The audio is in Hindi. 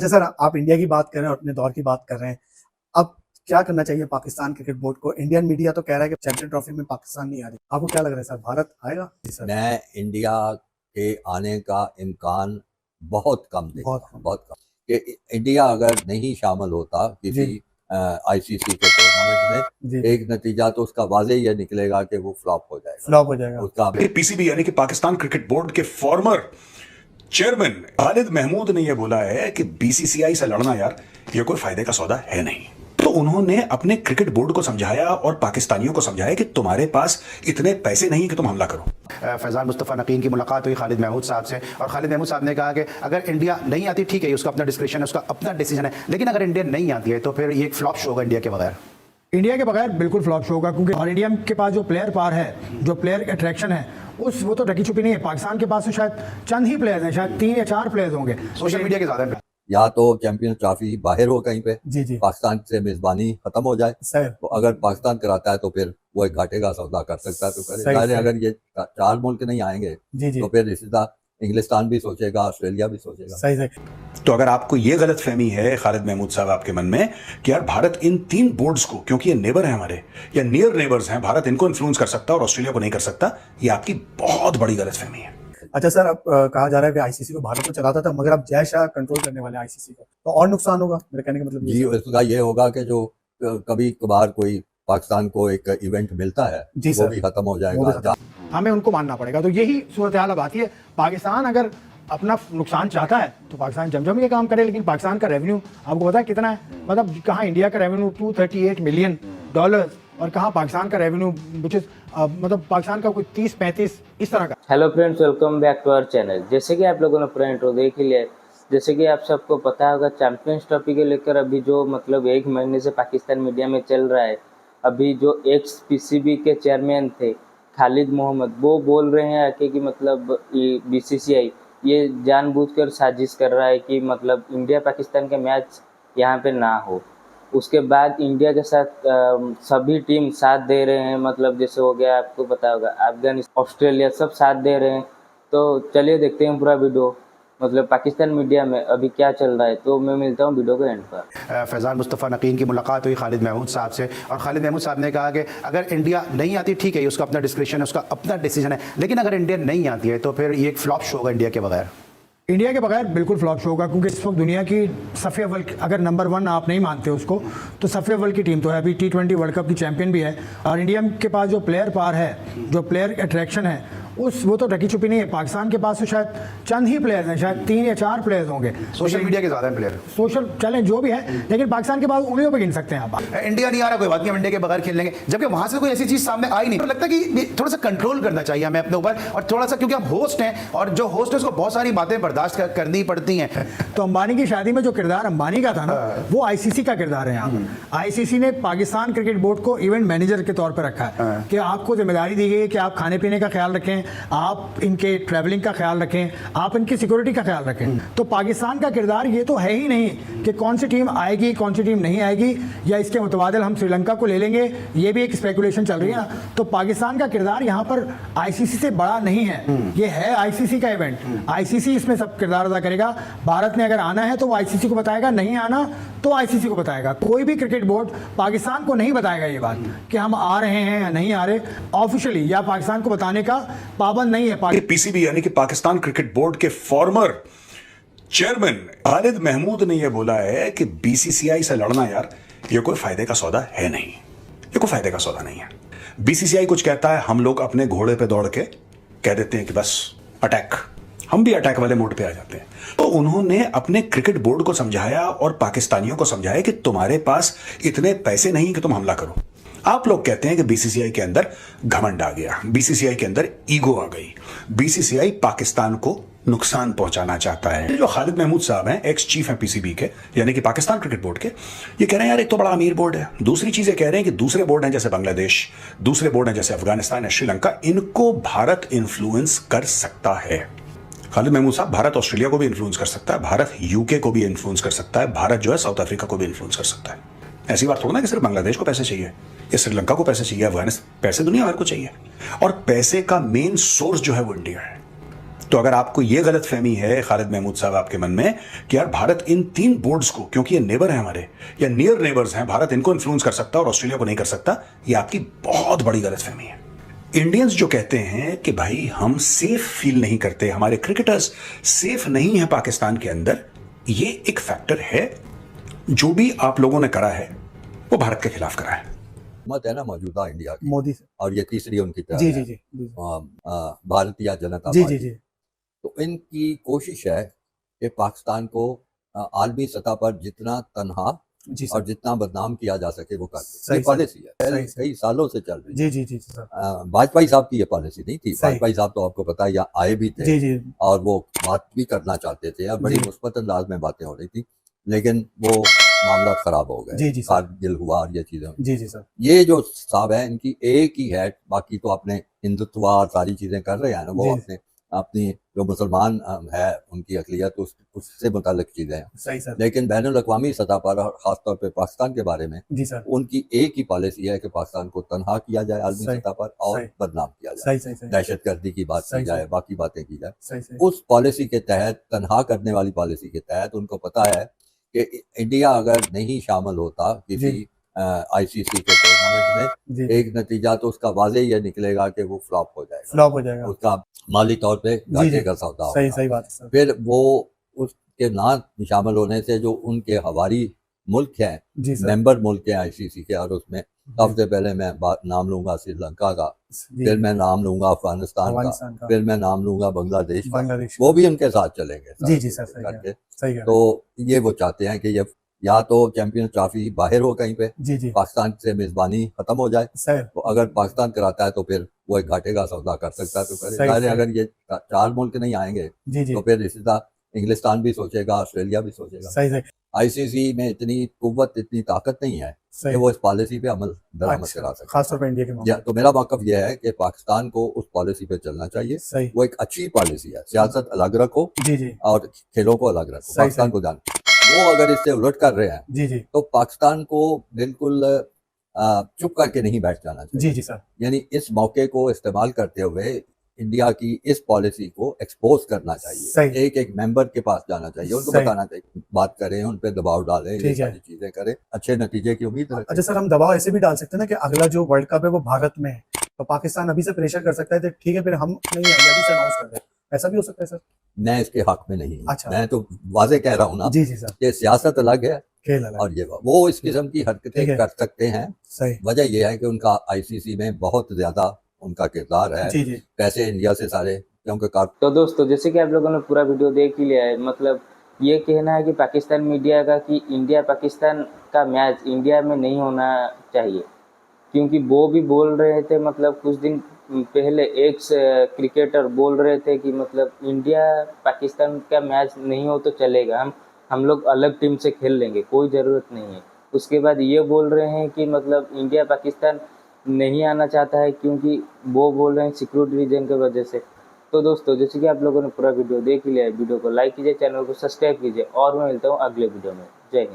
अच्छा सर, आप इंडिया की बात कर रहे हैं और अपने दौर की बात कर रहे हैं। अब क्या करना चाहिए पाकिस्तान क्रिकेट बोर्ड को? इंडियन मीडिया तो कह रहा है कि चैंपियन ट्रॉफी में पाकिस्तान नहीं आ रही। आपको क्या लग रहा है सर, भारत आएगा? जी सर। मैं इंडिया के आने का इम्कान बहुत कम देखता हूँ, बहुत कम। कि इंडिया अगर नहीं शामिल होता किसी आईसीसी के टूर्नामेंट में, एक नतीजा तो उसका वाज़ेह ये निकलेगा कि वो फ्लॉप हो जाएगा। उसका पीसीबी यानी कि पाकिस्तान क्रिकेट बोर्ड के फॉर्मर चेयरमैन खालिद महमूद ने यह बोला है कि बीसीसीआई से लड़ना यार ये कोई फायदे का सौदा है नहीं। तो उन्होंने अपने क्रिकेट बोर्ड को समझाया और पाकिस्तानियों को समझाया कि तुम्हारे पास इतने पैसे नहीं कि तुम हमला करो। फैज़ान मुस्तफ़ा नकीन की मुलाकात हुई खालिद महमूद साहब से, और खालिद महमूद साहब ने कहा कि अगर इंडिया नहीं आती ठीक है, उसका अपना डिस्क्रिप्शन है, उसका अपना डिसीजन है, लेकिन अगर इंडिया नहीं आती है तो फिर ये एक फ्लॉप शो होगा इंडिया के बगैर। इंडिया के बगैर बिल्कुल फ्लॉप शो होगा, क्योंकि और इंडिया के पास जो प्लेयर पार है, जो प्लेयर अट्रैक्शन है, वो तो ढकी छुपी नहीं है। पाकिस्तान के पास तो शायद चंद ही प्लेयर्स हैं, शायद 3 या 4 प्लेयर्स होंगे सोशल मीडिया के ज़्यादा। या तो चैंपियन ट्रॉफी बाहर हो कहीं पे, पाकिस्तान से मेजबानी खत्म हो जाए, तो अगर पाकिस्तान कराता है तो फिर वो एक घाटे का सौदा कर सकता है तो करे। अगर ये 4 मुल्क नहीं आएंगे तो फिर रिश्ता इंग्लिस्तान भी सोचेगा, ऑस्ट्रेलिया भी सोचेगा। सही। तो अगर आपको ये गलत फहमी है खालिद महमूद साहब आपके मन में कि यार भारत इन 3 बोर्ड्स को, क्योंकि ये नेबर है हमारे या नियर नेबर्स हैं, भारत इनको इन्फ्लुएंस कर सकता है और ऑस्ट्रेलिया को नहीं कर सकता, ये आपकी बहुत बड़ी गलत फहमी है। अच्छा सर, अब कहा जा रहा है कि आईसीसी को भारत को चलाता था, मगर अब जय शाह कंट्रोल करने वाले आईसीसी को, तो और नुकसान होगा। मेरे कहने का मतलब जी, उसका ये होगा कि जो कभी कभार कोई पाकिस्तान को एक इवेंट मिलता है वो भी खत्म हो जाएगा। हमें उनको मानना पड़ेगा। तो यही सूरत हाल अब आती है। पाकिस्तान अगर अपना नुकसान चाहता है तो पाकिस्तान जमजम के काम करे, लेकिन पाकिस्तान का रेवेन्यू आपको पता है कितना है? मतलब कहाँ इंडिया का रेवेन्यू $238 मिलियन और कहाँ पाकिस्तान का रेवेन्यू विच इज मतलब पाकिस्तान का कोई 30-35 इस तरह का। Hello friends, welcome back to our channel. जैसे कि आप लोगों ने पूरा इंट्रो देख ही लिया, जैसे कि आप सबको पता होगा, चैंपियंस ट्रॉफी को लेकर अभी जो मतलब 1 महीने से पाकिस्तान मीडिया में चल रहा है, अभी जो एक्स पीसीबी के चेयरमैन थे खालिद मोहम्मद, वो बोल रहे हैं आके कि मतलब बीसीसीआई ये जानबूझकर साजिश कर रहा है कि मतलब इंडिया पाकिस्तान के मैच यहाँ पे ना हो। उसके बाद इंडिया के साथ सभी टीम साथ दे रहे हैं, मतलब जैसे हो गया आपको पता होगा अफगानिस्तान, ऑस्ट्रेलिया, सब साथ दे रहे हैं। तो चलिए देखते हैं पूरा वीडियो, मतलब पाकिस्तान मीडिया में अभी क्या चल रहा है। तो मैं मिलता हूँ वीडियो के एंड पर। फैज़ान मुस्तफ़ा नकीन की मुलाकात हुई खालिद महमूद साहब से, और खालिद महमूद साहब ने कहा कि अगर इंडिया नहीं आती ठीक है, उसका अपना डिस्क्रिप्शन है, उसका अपना डिसीजन है, लेकिन अगर इंडिया नहीं आती है तो फिर ये एक फ्लॉप शो होगा इंडिया के बगैर। इंडिया के बगैर बिल्कुल फ्लॉप शो होगा, क्योंकि इस वक्त दुनिया की सफ़े अव्वल, अगर नंबर 1 आप नहीं मानते उसको, तो सफ़े अव्वल की टीम तो है, अभी T20 वर्ल्ड कप की चैंपियन भी है। और इंडिया के पास जो प्लेयर पार है, जो प्लेयर अट्रैक्शन है, वो तो ढकी छुपी नहीं है। पाकिस्तान के पास तो शायद चंद ही प्लेयर्स हैं, शायद 3 या 4 प्लेयर्स होंगे सोशल मीडिया के ज़्यादा प्लेयर। सोशल चैलेंज जो भी है, लेकिन पाकिस्तान के पास उंगलियों पे गिन सकते हैं आप। इंडिया नहीं आ रहा, कोई बात नहीं, हम इंडिया के बगैर खेल लेंगे, जबकि वहां से कोई ऐसी चीज सामने आई नहीं। तो लगता है कि थोड़ा सा कंट्रोल करना चाहिए हमें अपने ऊपर, और थोड़ा सा, क्योंकि हम होस्ट हैं और जो होस्ट है उसको बहुत सारी बातें बर्दाश्त करनी पड़ती हैं। तो अंबानी की शादी में जो किरदार अंबानी का था ना, वो आईसीसी का किरदार है यहाँ। आईसीसी ने पाकिस्तान क्रिकेट बोर्ड को इवेंट मैनेजर के तौर पर रखा है कि आपको जिम्मेदारी दी गई है कि आप खाने पीने का ख्याल रखें, आप इनके ट्रैवलिंग का ख्याल रखें, आप इनकी सिक्योरिटी का ख्याल रखें। तो पाकिस्तान का किरदार ये तो है ही नहीं कि कौन सी टीम आएगी, कौन सी टीम नहीं आएगी, या इसके मुतबादिल हम श्रीलंका को ले लेंगे, ये भी एक स्पेकुलेशन चल रही है ना। तो पाकिस्तान का किरदार यहाँ पर आईसीसी से बड़ा नहीं है, ये है आईसीसी का इवेंट। आईसीसी इसमें सब किरदार अदा करेगा। भारत ने अगर आना है तो वो आईसीसी को बताएगा, नहीं आना तो आईसीसी को बताएगा। कोई भी क्रिकेट बोर्ड पाकिस्तान को नहीं बताएगा ये बात कि हम आ रहे हैं या नहीं आ रहे, ऑफिशियली, या पाकिस्तान को बताने का पाबंद नहीं है। पीसीबी यानी कि पाकिस्तान क्रिकेट बोर्ड के फॉर्मर चेयरमैन खालिद महमूद ने यह बोला है कि बीसीसीआई से लड़ना यार ये कोई फायदे का सौदा है नहीं, ये कोई फायदे का सौदा नहीं है। बीसीसीआई कुछ कहता है, हम लोग अपने घोड़े पे दौड़ के कह देते हैं कि बस अटैक, हम भी अटैक वाले मोड पे आ जाते हैं। तो उन्होंने अपने क्रिकेट बोर्ड को समझाया और पाकिस्तानियों को समझाया कि तुम्हारे पास इतने पैसे नहीं कि तुम हमला करो। आप लोग कहते हैं कि बीसीसीआई के अंदर घमंड आ गया, बीसीसीआई के अंदर ईगो आ गई, बीसीसीआई पाकिस्तान को नुकसान पहुंचाना चाहता है। जो खालिद महमूद साहब हैं, एक्स चीफ हैं पीसीबी के, यानी कि पाकिस्तान क्रिकेट बोर्ड के, ये कह रहे हैं यार एक तो बड़ा अमीर बोर्ड है, दूसरी चीजें कह रहे हैं कि दूसरे बोर्ड हैं जैसे बांग्लादेश, दूसरे बोर्ड हैं जैसे अफगानिस्तान या श्रीलंका, इनको भारत इन्फ्लुएंस कर सकता है। खालिद महमूद साहब, भारत ऑस्ट्रेलिया को भी इन्फ्लुएंस कर सकता है, भारत यूके को भी इन्फ्लुएंस कर सकता है, भारत जो है साउथ अफ्रीका को भी इन्फ्लुएंस कर सकता है। ऐसी बात थोड़ा ना कि सिर्फ बांग्लादेश को पैसे चाहिए या श्रीलंका को पैसे चाहिए, अफगानिस्तान, पैसे दुनिया भर को चाहिए। और पैसे का मेन सोर्स जो है वो इंडिया है। तो अगर आपको यह गलतफहमी है खालिद महमूद साहब आपके मन में कि यार भारत इन 3 बोर्ड्स को, क्योंकि ये नेबर हैं हमारे या नियर नेबर्स हैं, भारत इनको इन्फ्लुएंस कर सकता है और ऑस्ट्रेलिया को नहीं कर सकता, ये आपकी बहुत बड़ी गलतफहमी है। इंडियंस जो कहते हैं कि भाई हम सेफ फील नहीं करते, हमारे क्रिकेटर्स सेफ नहीं है पाकिस्तान के अंदर, ये एक फैक्टर है। जो भी आप लोगों ने करा है वो भारत के खिलाफ करा है। मत है ना मौजूदा इंडिया की, मोदी से और ये तीसरी उनकी तरह जी है, जी जी भारतीय जनता जी जी पार्टी। जी तो इनकी कोशिश है कि पाकिस्तान को आलमी सतह पर जितना तनहा जी और सर जितना बदनाम किया जा सके वो करते। सही ये सर, पॉलिसी है, सही सर। कई सालों से चल रही है। जी जी जी सर वाजपेयी साहब की ये पॉलिसी नहीं थी। सही। वाजपेयी साहब तो आपको पता है यहाँ आए भी थे जी जी और वो बात भी करना चाहते थे और बड़ी जी। मुस्बत अंदाज में बातें हो रही थी, लेकिन वो मामला खराब हो गए। जी, जी, सर। कारगिल हुआ और ये चीजें हुई। जी जी सर ये जो साहब है इनकी एक ही है, बाकी तो अपने हिंदुत्व और सारी चीजें कर रहे हैं ना, वो जी। अपने अपनी जो मुसलमान है उनकी अकलियत उससे मुतालिक चीजें हैं। सही सर लेकिन बैनुल अक़वामी सतह पर और खासतौर पर पाकिस्तान के बारे में जी सर उनकी एक ही पॉलिसी है कि पाकिस्तान को तनहा किया जाए आलमी सही, सतह पर और सही। बदनाम किया जाए, सही सही सही दहशतगर्दी की बात सही, की जाए, सही। बाकी बातें की जाए। सही सही उस पॉलिसी के तहत, तनहा करने वाली पॉलिसी के तहत उनको पता है कि इंडिया अगर नहीं शामिल होता किसी जी। आईसीसी के टूर्नामेंट में, जी एक नतीजा तो उसका वाज़े ये निकलेगा कि वो फ्लॉप हो जाएगा, फ्लॉप हो जाएगा उसका माली तौर पे जी घाटे जी का सौदा सही होगा। सही बात है सर फिर वो उसके ना शामिल होने से जो उनके हवारी मुल्क हैं, जी सर मेंबर मुल्क हैं आईसीसी के, और उसमें सबसे पहले मैं नाम लूंगा श्रीलंका का, जी फिर मैं नाम लूंगा अफगानिस्तान का, अफगानिस्तान का फिर मैं नाम लूंगा बांग्लादेश का, बांग्लादेश वो भी उनके साथ चलेंगे जी जी सर सही कह करके। सही कह रहे तो ये वो चाहते हैं कि ये या तो चैंपियंस ट्रॉफी बाहर हो कहीं पे, हैं। जी जी पाकिस्तान से मेजबानी खत्म हो जाए, सर तो अगर पाकिस्तान कराता है तो फिर वो एक घाटे का सौदा कर सकता है तो करे। सही, जाहिर है सही। अगर ये 4 मुल्क नहीं आएंगे जी जी तो फिर इसी तरह इंग्लिस्तान भी सोचेगा, ऑस्ट्रेलिया भी सोचेगा। सही सही आईसीसी में इतनी कुव्वत, इतनी ताकत नहीं है कि सही वो इस पॉलिसी पे अमल दरामद करा अच्छा सके। खासतौर पर इंडिया के मामले तो मेरा मौक़िफ़ ये है कि पाकिस्तान को उस पॉलिसी पे चलना चाहिए। सही वो एक अच्छी पॉलिसी है, सियासत अलग रखो जी जी और खेलों को अलग रखो, सही, पाकिस्तान सही। को जान। वो अगर इससे उलट कर रहे हैं जी जी तो पाकिस्तान को बिल्कुल चुप करके नहीं बैठ जाना चाहिए। जी जी सर यानी इस मौके को इस्तेमाल करते हुए इंडिया की इस पॉलिसी को एक्सपोज करना चाहिए, सही। एक एक मेंबर के पास जाना चाहिए, उनको सही। बताना चाहिए, बात करें, उन पे दबाव डालें, ये ठीक है। सारी चीजें करें, अच्छे नतीजे की उम्मीद रखें। अच्छा सर हम दबाव ऐसे भी डाल सकते हैं ना कि अगला जो वर्ल्ड कप है वो भारत में है, तो पाकिस्तान अभी से प्रेशर कर सकता है तो ठीक है फिर हम नहीं आएंगे, अभी से अनाउंस कर दें, ऐसा भी हो सकता है सर। मैं इसके हक में नहीं हूं। अच्छा। मैं तो वाजे कह रहा हूं ना जी जी सर कि सियासत अलग है खेल अलग और ये वो इस किस्म की ठीक है। हरकतें कर सकते हैं। सही वजह यह है कि उनका आईसीसी में बहुत ज्यादा उनका किरदार है, जी जी पैसे इंडिया से सारे, क्योंकि तो दोस्तों जैसे कि आप लोगों ने पूरा वीडियो देख ही लिया है, मतलब ये कहना है कि पाकिस्तान मीडिया का कि इंडिया पाकिस्तान का मैच इंडिया में नहीं होना चाहिए, क्योंकि वो भी बोल रहे थे, मतलब कुछ दिन पहले एक क्रिकेटर बोल रहे थे कि मतलब इंडिया पाकिस्तान का मैच नहीं हो तो चलेगा, हम लोग अलग टीम से खेल लेंगे, कोई ज़रूरत नहीं है। उसके बाद ये बोल रहे हैं कि मतलब इंडिया पाकिस्तान नहीं आना चाहता है क्योंकि वो बोल रहे हैं सिक्योरिटी रीजन की वजह से। तो दोस्तों जैसे कि आप लोगों ने पूरा वीडियो देख लिया है, वीडियो को लाइक कीजिए, चैनल को सब्सक्राइब कीजिए और मैं मिलता हूँ अगले वीडियो में। जय हिंद।